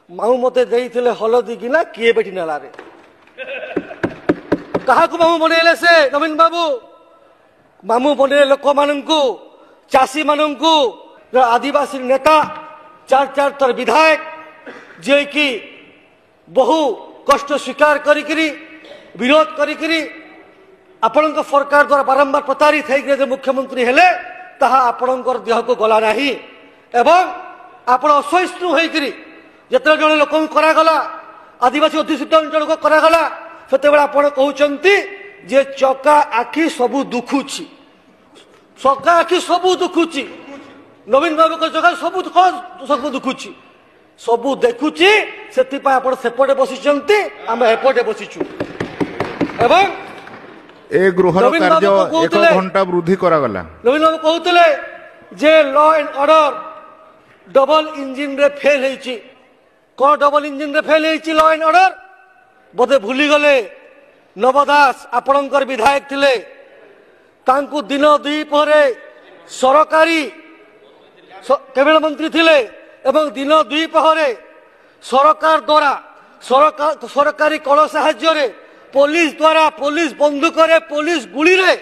मामू मते देइथिले हलदी किना किए बेटी नाला रे काहाकू मामू बनेले से नवीन बाबू मामू बने लोक माननकू चासी माननकू आदिवासी नेता चार चार तर विधायक जे कि बहु कष्ट स्वीकार करी विरोध करी आपण सरकार द्वारा बारंबार प्रतारित होकर मुख्यमंत्री हेले ताहा आपणकर देह को गला नहीं एवं आपण असहिष्णु होकर जिते जन लोक करागला आदिवासी अध्युषित अंचल को करागला से आपण कहते जे चका आखि सबू दुखुची चका आखि सबू दुखुची नवीन बाबू चका सबू सब दुखुची सबू देखुची से सेपटे बसी आम एपटे बसीचु एवं ए गृहर कार्य 1 घंटा वृद्धि करागला नवीन बाबू कहते जे law and order double engine रे फेल होईची कौन डबल इंजिन रे फेल होईची लॉ एंड ऑर्डर बोधे भूली गले नवदास आपणकर विधायक थिले तांकु दिन दुई पहरे सरकारी कैबिनेट मंत्री थिले एवं दिन दुई पहरे सरकार द्वारा सरकारी कल साहाय्य पुलिस द्वारा पुलिस बंदूक पुलिस गुली रे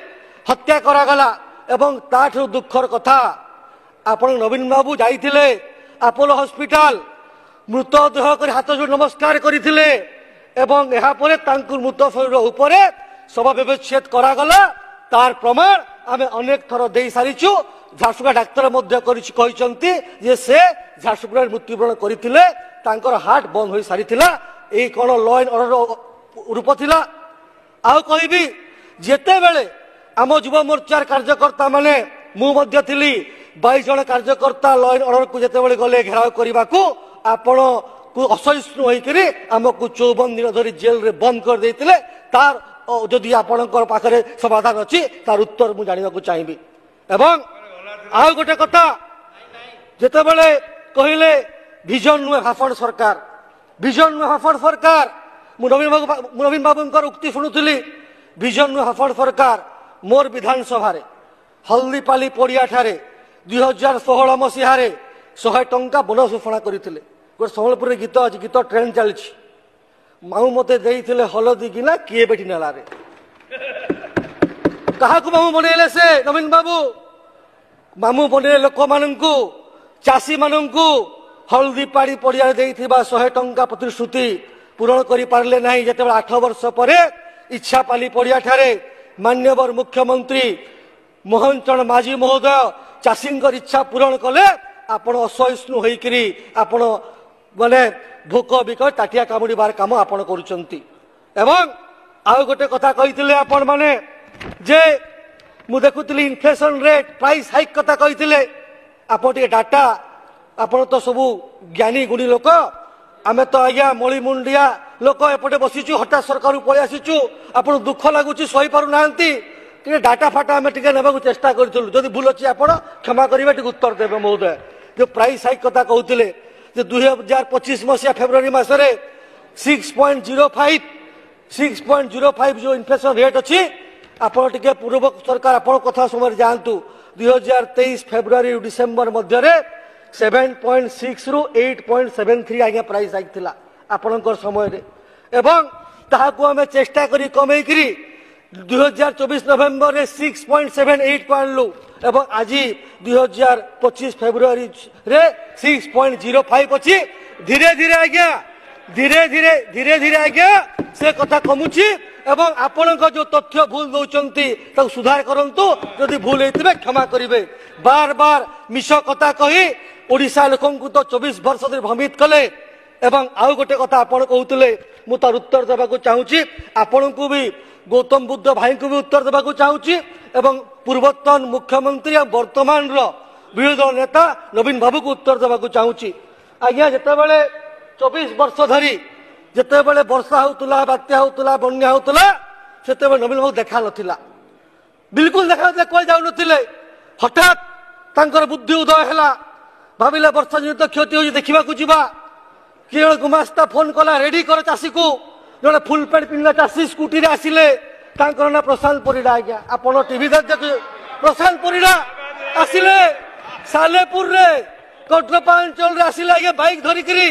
हत्या करागला एवं ताठु दुखर कथा आपण नवीन बाबू जाइथिले अपोलो हॉस्पिटल मृतदेह कर हाथ जोड़ नमस्कार करथिले एवं यहा परे तांकुर मृत शरीर उपरे शव व्यवच्छेद करागला तार प्रमाण आमे अनेक थर दे सारिचु झारसुगुड़ा डाक्तर मध्य कहिसंती जे से झारसुगुड़ा मृत्युवरण करथिले तांकर हार्ट बंद होई सारिथिला ए कोन लॉ एंड ऑर्डर रूप थिला आउ कहबी जेते बेले आम युवा मोर्चार कार्यकर्ता माने मु मध्य थिली 22 जन कार्यकर्ता लॉ एंड ऑर्डर को जेते बेले गले घेराव करबा को आपण को असहिष्णु होइकरी हमकु 54 दिन धरी जेल रे बंद कर देथिले तार जदि आपणकर पाखरे समाधान अछि तार उत्तर मु जानिबा को चाहिबी एवं आउ गोटे कथा जेते बेले कहिले विजन नुहे भाषण सरकार विजन नुहे भाषण सरकार मु नवीन बाबूंकर उक्ति शुणुली विजन नुहे भाषण सरकार मोर विधानसभा रे हल्दीपाली पड़िया ठारे 2016 मसीह 100 टंका बोनस घोषणा करथिले गोटे सम्बलपुर गीत अच्छी गीत ट्रेंड चलछि मामू मते देइथिले हलदी किना किए बेटी नाला रे काहाकू मामू बनेले से नवीन बाबू मामू बने लोक माननकू चासी माननकू हल्दी पाड़ी पड़िया देइथिबा 100 टंका प्रतिश्रुति पूरण करि पारले नाही जेते 8 वर्ष परे इच्छापाली पड़िया ठारे मान्यवर मुख्यमंत्री मोहन चरण माझी महोदय चाषींकर इच्छा पूरण कले आपण असहिष्णु होइकरी आपण माने भोक बिक टाटिया कामुड़ीबार काम आपण करूचंती एवं आउ गोटे कथा कहिथिले आपण माने जे मु देखुतली इन्फ्लेशन रेट प्राइस हाइक कथा कहिथिले आपण टे डाटा आपण तो सबु ज्ञानी गुणी लोक आमे तो आज्ञा मळी मुंडिया लोक एपटे बसिचु हठात सरकार पळि आसिचु आपण दुख लागुची सही पारु नांती टे डाटा फाटा आमे टिके नेबाकू चेष्टा करथुलु जदि भूल अछि आपण क्षमा करिबा टिके उत्तर देबे महोदय जो प्राइस हाइक कथा कहउतिले जे 2025 मसिया फेब्रुआरी मासरे 6.05 जो इन्फ्लेशन रेट अछि आपण टिके पूर्व सरकार आपण कथा समय जानतु 2023 फेब्रुआरी डिसेंबर मध्य रे 7.6 रु 8.73 आज्ञा प्राइस हाइक थिला आपणकर समय रे एवं ताहाकू आमे चेष्टा करी कमेई करी 2024 नवेम्बर रे 6.78 को आनलु एवं आज 2025 फेब्रुआरी रे 6.05 अछि धीरे धीरे आज्ञा से कथा कमुची एवं आपण जो तथ्य भूल दौचंती ताकू सुधार करंतु जदि भूल हेतिबे क्षमा करिवे बार बार मिछ कथा कही ओडिशा लोकंकु तो 24 वर्ष धरि भ्रमित कले एवं आउ गोटे कथा आपण कहउतले मु तार उत्तर देबाकू चाहूची आपणकू भी गौतम बुद्ध भाई को भी उत्तर देबाकू चाहूची एवं पूर्वतन मुख्यमंत्री वर्तमान विरोधी दल नेता नवीन बाबू को उत्तर देबाकू चाहूची आज्ञा जेते बेले 24 वर्ष धरी जेते बेले वर्षा होतुला बात्या होतुला बन्या होतुला सेते बेले नवीन बाबू देखा नथिला बिल्कुल देखा नथिला कोई जाउ नथिले हठात तांकर बुद्धि उदय हैला भाबिले वर्षा जनित क्षति होई देखिबाकू जिबा किरण गुमास्ता फोन कला रेडी कर चासी को जो फुल पैंट पिंधा चाषी स्कूटी रे आसिले तांकर ना प्रशांत परिडा आज्ञा आपण टीवी देख प्रशांत परिडा आसिले सालेपुर रे कोटरपा अंचल रे आसिले आज्ञा बाइक धरिकरी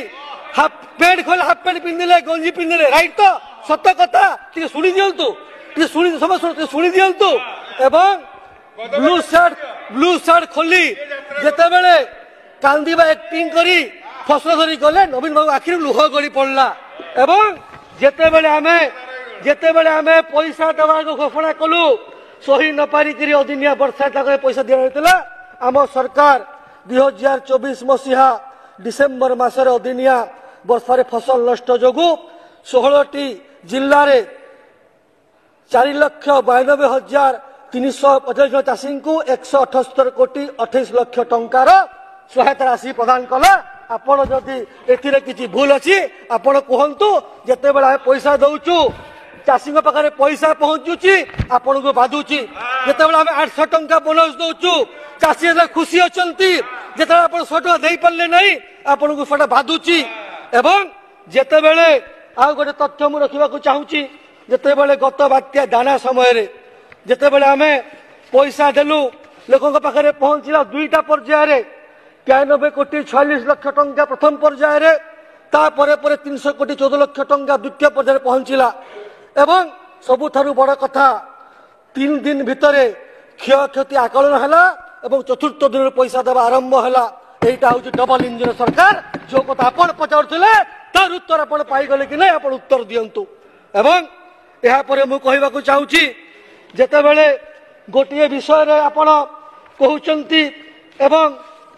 हाफ पैंट खोल हाफ पैंट पिंधिले गंजी पिंधिले राइट तो सत कथा टिके सुनी दियंतु टिके सुनी समस्त सुनी दियंतु एवं ब्लू शर्ट खोली जेते बेले कांदीबा एक्टिंग करी फसल धरी गले नवीन बाबू आखिर लुह गड़ी पड़ला एवं जेते बेले आमे पैसा देवा घोषणा कलु सही न पारिकी अदिनिया वर्षा टाका पैसा दिया होता आम सरकार 2024 मसीहा डिसेम्बर मासरे अदिनिया वर्षा फसल नष्ट जोगु 16टी जिल्ला रे 4,92,350 जन चाषी को 178 कोटी 28 लक्ष टंकार सहायता राशि प्रदान कला आपण जदि एथिरे किछि भूल अछि आपण कहंतु जेते बेला पैसा दउचु चाषी पाखे पैसा पहुंचुची आपण को बाधुची जेते बेला 800 टंका बोनस दउचु चाषी खुशी अछंती जेते आपण 100 टका देई पल्ले नहीं आपण को फटा बाधुची एवं जेते बेले आ गोटे तथ्य मु रखिबा को चाहूची जेते बेले गत बात्या दाना समय रे जेते बेले आमे पैसा देलु लोकन पाखे पहुंचला दुईटा पर्याय रे 93 कोटी 46 लक्ष टंका प्रथम पर्याय रे तापरे परे 300 कोटी 14 लक्ष टंका द्वितीय पर्याय पहुंचला एवं सबुठारु बड़ कथा 3 दिन भितरे क्षयक्षति आकलन हला एवं चतुर्थ दिन पैसा देवा आरंभ हला एटा हूँ डबल इंजिन सरकार जो कथा आपण पचारुथिले तार उत्तर आपण पाई गले कि नहीं आपण उत्तर दियंतु एवं एहा परे मु कहिबा को चाहूची जेते बेले गोटिए विषय रे आपण कहउचंती एवं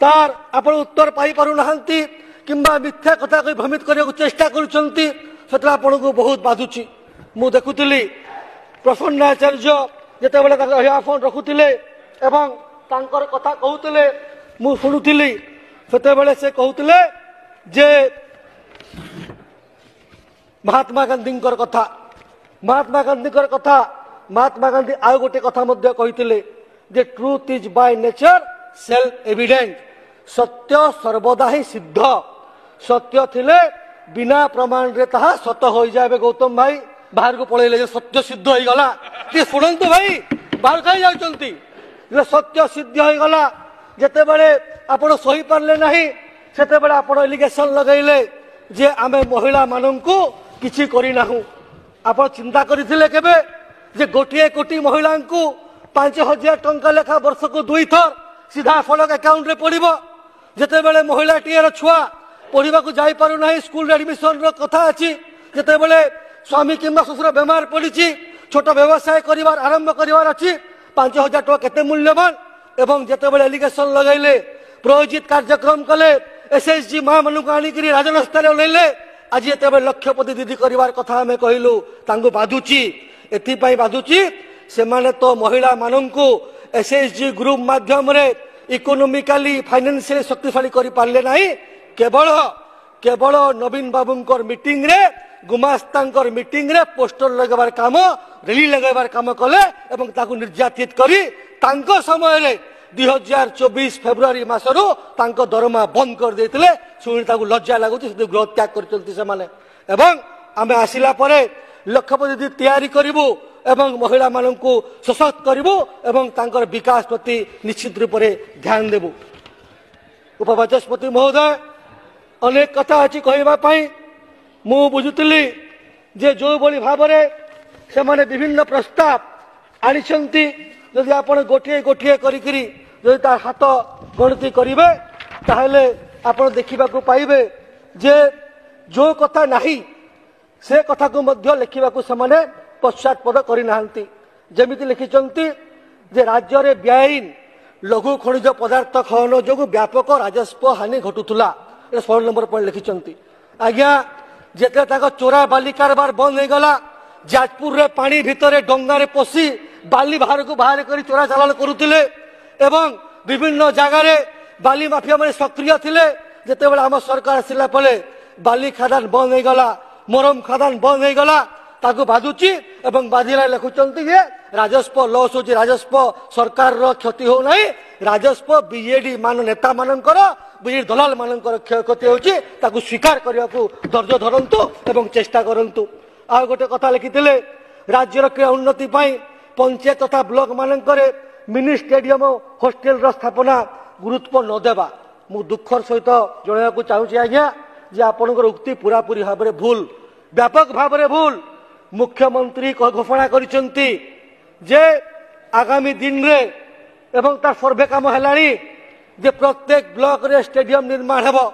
तार आपण उत्तर पाई पारु नहंती किंबा मिथ्या कथा कहि भ्रमित करिया चेष्टा करूचंती सेतला आपण को बहुत बाधुची मु देखुतिली प्रसन्न आचार्य जेते बेले फोन रखुतिले एवं तांकर कथा कहउतिले मु सुनुतिली सेते बेले से कहउतिले जे महात्मा गांधी कथा महात्मा गांधी आउ गोटे कथा मध्य कहितिले जे truth is by nature self evident सत्य सर्वदा ही सिद्ध सत्य थिले बिना प्रमाण रे ताहा सत हो जाए गौतम भाई बाहर को पळेले जे सत्य सिद्ध हो गला ती सुनंतु भाई बाहर कहीं जाउचंती जे सत्य सिद्ध हो गला जेते बेले आपण सही पारले नाही सेते बेले आपण एलिगेशन लगाइले जे आमे महिला माननकु किछि करि नाहु आपण चिंता करिथिले केबे जे गोटिए कोटी महिलांकु 5,000 टंका लेखा वर्ष को 2 थर सीधा फलक अकाउंट रे पड़िबो जेते बेले महिला टीएर छुआ पढ़ा को जाई पारु नाही स्कूल एडमिशन रो कथा अछि जेते बेले स्वामी किंबा ससुर बेमार पड़ी छोट व्यवसाय करिवार आरंभ करिवार अछि 5,000 टका केते मूल्यवान एवं जेते बेले एलिगेशन लगाइले प्रयोजित कार्यक्रम कले एसएसजी मां मनु को आनी करी राजन स्तरे लेले आज एते बेले लक्षपति दीदी करिवार कथा हमें कहिलु तांगु बाधुची एथि पई बाधुची से माने तो महिला माननकु एसएसजी ग्रुप माध्यम रे इकोनॉमिकली फाइनेंशियली शक्तिशाली करि पारले नाही केवल केवल नवीन बाबूंकर मीटिंग रे गुमास्तांकर मीटिंग रे पोस्टर लगाबार काम रैली लगाबार काम कले एवं ताकु निर्यातित करी तांको समय रे 2024 फेब्रुआरी मासरो तांको दरमा बंद कर देथिले सुनि ताकु लज्जा लागुची से गृह त्याग करचंती से माने एवं आमे आसिला परे लक्षपति तैयारी करिवु एवं महिला माननकु सशक्त करिवु एवं तांकर विकास प्रति निश्चित रूप रे ध्यान देबु उपवाचस्पति महोदय अनेक कथा अछि कहबा पई मु बुझुतली जे जो बोली भाबरे से माने विभिन्न प्रस्ताव आनिछंती यदि आपण गोटिए गोटिए करी करी यदि तार हाथ गणति करिवे ताहले आपण देखिबा को पाइबे जे जो कथा नाही से कथा को मध्य लिखिबा को समाने पश्चातपद करि नाहंती जेमिति लिखिचंती जे राज्य रे बेआईन लघु खनिज पदार्थ खनन जोगु व्यापक राजस्व हानि घटुथुला ए 16 नंबर पॉइंट लिखिचंती आज्ञा जेते ताको चोरा बाली कारबार बंद हो गला जाजपुर रे पानी भितरे डंगा रे पसी बाली बाहर को बाहर करी चोरा चालान करुतिले एवं विभिन्न जगह रे बाली माफिया माने सक्रिय थिले जेते बेला हम सरकार आसिला पले बाली खदान बंद हो गला मोरम खदान बंद हो गला ताको बाधुची एवं बाधिला लिखुचंती जे राजस्व लॉस हो राजस्व सरकार रो क्षति हो नाही राजस्व बीजेडी मान नेता मानकर बीजेडी दलाल मानकर क्षति होची ताको स्वीकार करिया को धैर्य धरंतु एवं चेष्टा करंतु आ गोटे कथा लिखिथिले राज्यर क्रीड़ा उन्नति पाई पंचायत तथा ब्लॉक मानकर मिनी स्टेडियम हॉस्टेल रो स्थापना गुरुत्व न देबा मु दुखर सहित जणया को चाहूची आज्ञा जे आपणकर उक्ति पूरा पूरी भाव में भूल, व्यापक भाव में भूल। मुख्यमंत्री घोषणा करिसेंती जे आगामी दिन रे एवं तार सर्वे काम हेलानी जे प्रत्येक ब्लॉक रे स्टेडियम निर्माण हेबो।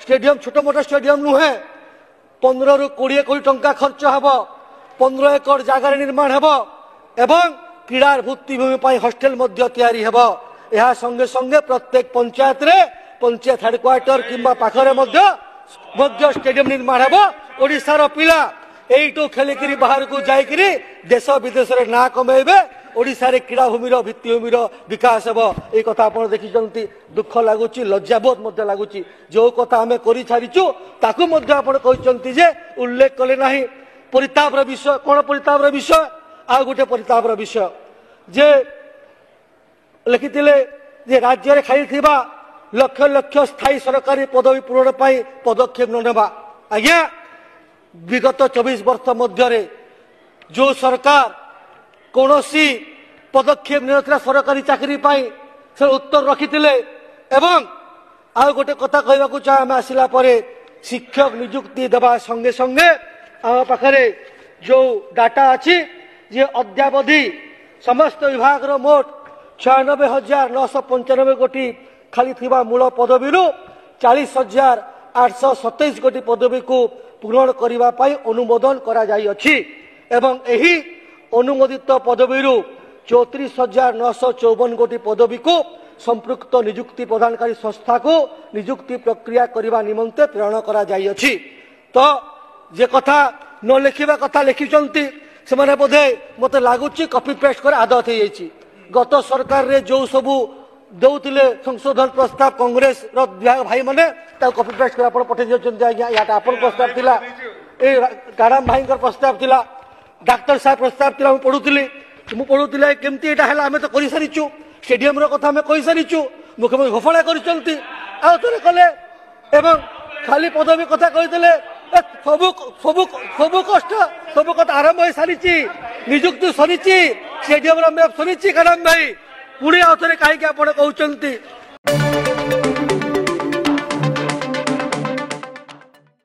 स्टेडियम छोट मोट स्टेडियम नुहे, 15 ରୁ 20 कोटी टंका खर्च हेबो, 15 एकड़ जगार निर्माण हेबो एवं क्रीड़ा भित्तिभूमि पर हॉस्टेल मध्य तैयारी हेबो। यह संगे संगे प्रत्येक पंचायत रे पंचायत हेडक्वार्टर किंबा पाखरे मध्य स्टेडियम निर्माण हेबो। ओडिशार पिला एइटो खेलिकी बाहर को जाइकिरी देश विदेश रे ना कमेबे। ओडिशा रे क्रीड़ा भूमिर भित्तिभूमिर विकास हेबो। ए कथा आपण देखिचंती, दुख लागुची, लज्जाबोध मध्य लागुची। जो कथा आमे करि छारिचु ताकू मध्य आपण कहिचंती जे उल्लेख कले नाही। परितापर विषय कोन? परितापर विषय आ गोटे परितापर विषय जे लिखिथिले जे राज्य रे खाली थिबा लक्ष लक्ष स्थायी सरकारी पदवी पूरण पाई पदक्षेप न नेबा। आज्ञा विगत 24 वर्ष मध्य जो सरकार कौनसी पदक्षेप नहीं सरकारी चाकरी पाई से उत्तर रखिथिले। एवं आ गोटे कथा कहबाकू चाहे आम आसिला परे शिक्षक नियुक्ति देवा संगे संगे आम पाखरे जो डाटा अच्छी जे अद्यावधि समस्त विभाग मोट 96,995 कोटी खाली थिबा मूल पदवी 40,827 कोटी पदवी को पूरण करने पाई अनुमोदन करा जाई अछि। एवं एही अनुमोदित पदवी 34,954 कोटी पदवी को संपृक्त नियुक्ति प्रदानकारी संस्था को नियुक्ति प्रक्रिया करने निमंते प्रेरण करा जाई अछि। तो जे कथा न लिखिबा कथा लिखिचंती से माने बोधे मते लागुची कॉपी पेस्ट कर आदत हो जाइछि। गत सरकार रे जो सबू दौले संशोधन प्रस्ताव कांग्रेस भाई मैंने कॉपी पेस्ट कर आपण पठे दियछन्ती। आज्ञा याटा आपण प्रस्ताव थिला, ए काराम भाई प्रस्ताव थिला, डाक्टर साहब प्रस्ताव थिला। मु पढुतिले केमती एटा हला हमें तो करि सारिछु। स्टेडियम रो कथा हमें कहि सारिछु। मुख्यमंत्री घोषणा करिसंती आ तोरे कले एवं खाली पदवी कथा कहितले सबु सबु सबु कष्ट सबु कथा आरंभ हो सारिछि। नियुक्ति सरिछि, स्टेडियम रो मैप सरिछि। काराम भाई पुणी आउ थे कहीं आप कहते